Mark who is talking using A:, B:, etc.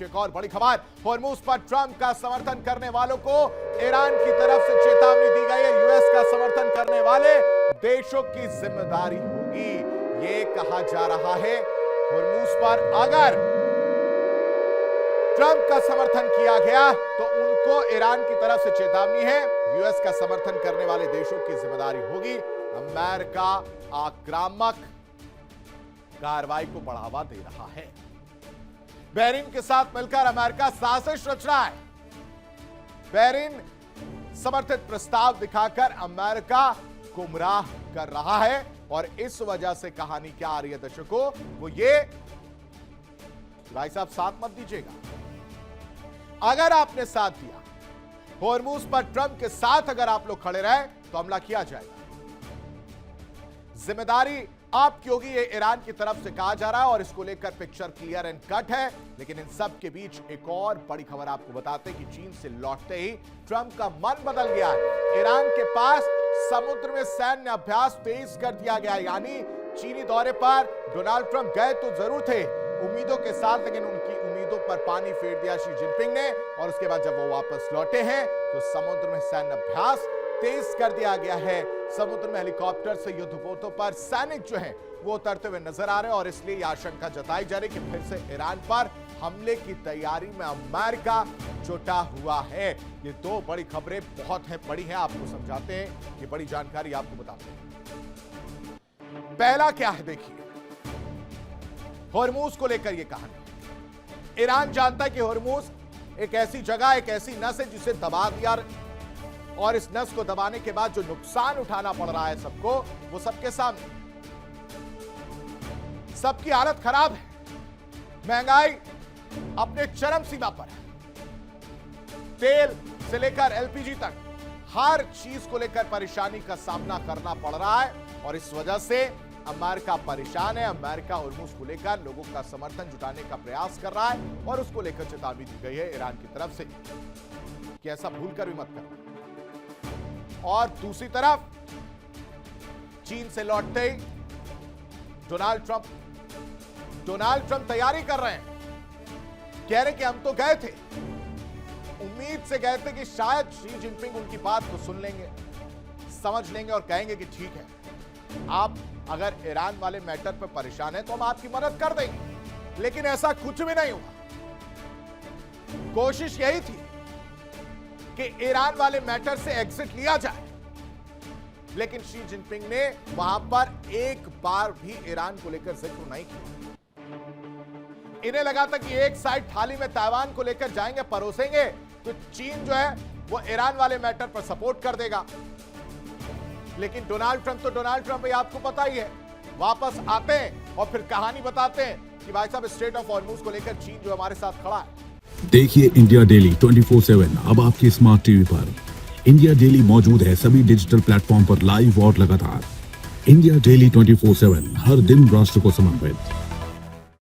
A: एक और बड़ी खबर, होर्मुज पर ट्रंप का समर्थन करने वालों को ईरान की तरफ से चेतावनी दी गई है। यूएस का समर्थन करने वाले देशों की जिम्मेदारी होगी, ये कहा जा रहा है। होर्मुज पर अगर ट्रंप का समर्थन किया गया तो उनको ईरान की तरफ से चेतावनी है। यूएस का समर्थन करने वाले देशों की जिम्मेदारी होगी। अमेरिका आक्रामक कार्रवाई को बढ़ावा दे रहा है। बहरीन के साथ मिलकर अमेरिका साजिश रच रहा है। बहरीन समर्थित प्रस्ताव दिखाकर अमेरिका गुमराह कर रहा है और इस वजह से कहानी क्या आ रही है दर्शकों, वो ये, भाई साहब साथ मत दीजिएगा। अगर आपने साथ दिया, होर्मुज पर ट्रंप के साथ अगर आप लोग खड़े रहे तो हमला किया जाएगा। जिम्मेदारी आपकी होगी, ये ईरान की तरफ से कहा जा रहा है और इसको लेकर पिक्चर क्लियर एंड कट है। लेकिन इन सब के बीच एक और बड़ी खबर आपको बताते हैं कि चीन से लौटते ही ट्रंप का मन बदल गया है। ईरान के पास समुद्र में सैन्य अभ्यास तेज कर दिया गया, यानी चीनी दौरे पर डोनाल्ड ट्रंप गए तो जरूर थे उम्मीदों के साथ, लेकिन उनकी उम्मीदों पर पानी फेर दिया शी जिनपिंग ने। और उसके बाद जब वो वापस लौटे हैं तो समुद्र में सैन्य अभ्यास तेज कर दिया गया है। समुद्र में हेलीकॉप्टर से युद्धपोतों पर सैनिक जो हैं वो उतरते हुए नजर आ रहे हैं और इसलिए यह आशंका जताई जा रही है कि फिर से ईरान पर हमले की तैयारी में अमेरिका जुटा हुआ है। ये दो बड़ी खबरें बहुत बड़ी हैं, आपको समझाते हैं, ये बड़ी जानकारी आपको बताते हैं। पहला क्या है देखिए, होर्मुज को लेकर यह कहानी। ईरान जानता है कि होर्मुज एक ऐसी जगह, एक ऐसी नस है जिसे दबा दिया और इस नस को दबाने के बाद जो नुकसान उठाना पड़ रहा है सबको, वो सबके सामने। सबकी हालत खराब है, महंगाई अपने चरम सीमा पर है, तेल से लेकर एलपीजी तक हर चीज को लेकर परेशानी का सामना करना पड़ रहा है और इस वजह से अमेरिका परेशान है। अमेरिका होर्मुज को लेकर लोगों का समर्थन जुटाने का प्रयास कर रहा है और उसको लेकर चेतावनी दी गई है ईरान की तरफ से कि ऐसा भूलकर भी मत करना। और दूसरी तरफ चीन से लौटते ही डोनाल्ड ट्रंप तैयारी कर रहे हैं, कह रहे कि हम तो गए थे, उम्मीद से गए थे कि शायद शी जिनपिंग उनकी बात को सुन लेंगे, समझ लेंगे और कहेंगे कि ठीक है, आप अगर ईरान वाले मैटर पर परेशान हैं तो हम आपकी मदद कर देंगे। लेकिन ऐसा कुछ भी नहीं हुआ। कोशिश यही थी कि ईरान वाले मैटर से एग्जिट लिया जाए, लेकिन शी जिनपिंग ने वहां पर एक बार भी ईरान को लेकर जिक्र नहीं किया। इन्हें लगा था कि एक साइड थाली में ताइवान को लेकर जाएंगे, परोसेंगे तो चीन जो है वो ईरान वाले मैटर पर सपोर्ट कर देगा। लेकिन डोनाल्ड ट्रंप ये आपको पता ही है, वापस आते हैं और फिर कहानी बताते हैं कि भाई साहब स्ट्रेट ऑफ हॉर्मुज को लेकर चीन जो हमारे साथ खड़ा है।
B: देखिए इंडिया डेली 24/7 अब आपकी स्मार्ट टीवी पर। इंडिया डेली मौजूद है सभी डिजिटल प्लेटफॉर्म पर लाइव और लगातार। इंडिया डेली 24/7 हर दिन राष्ट्र को समर्पित।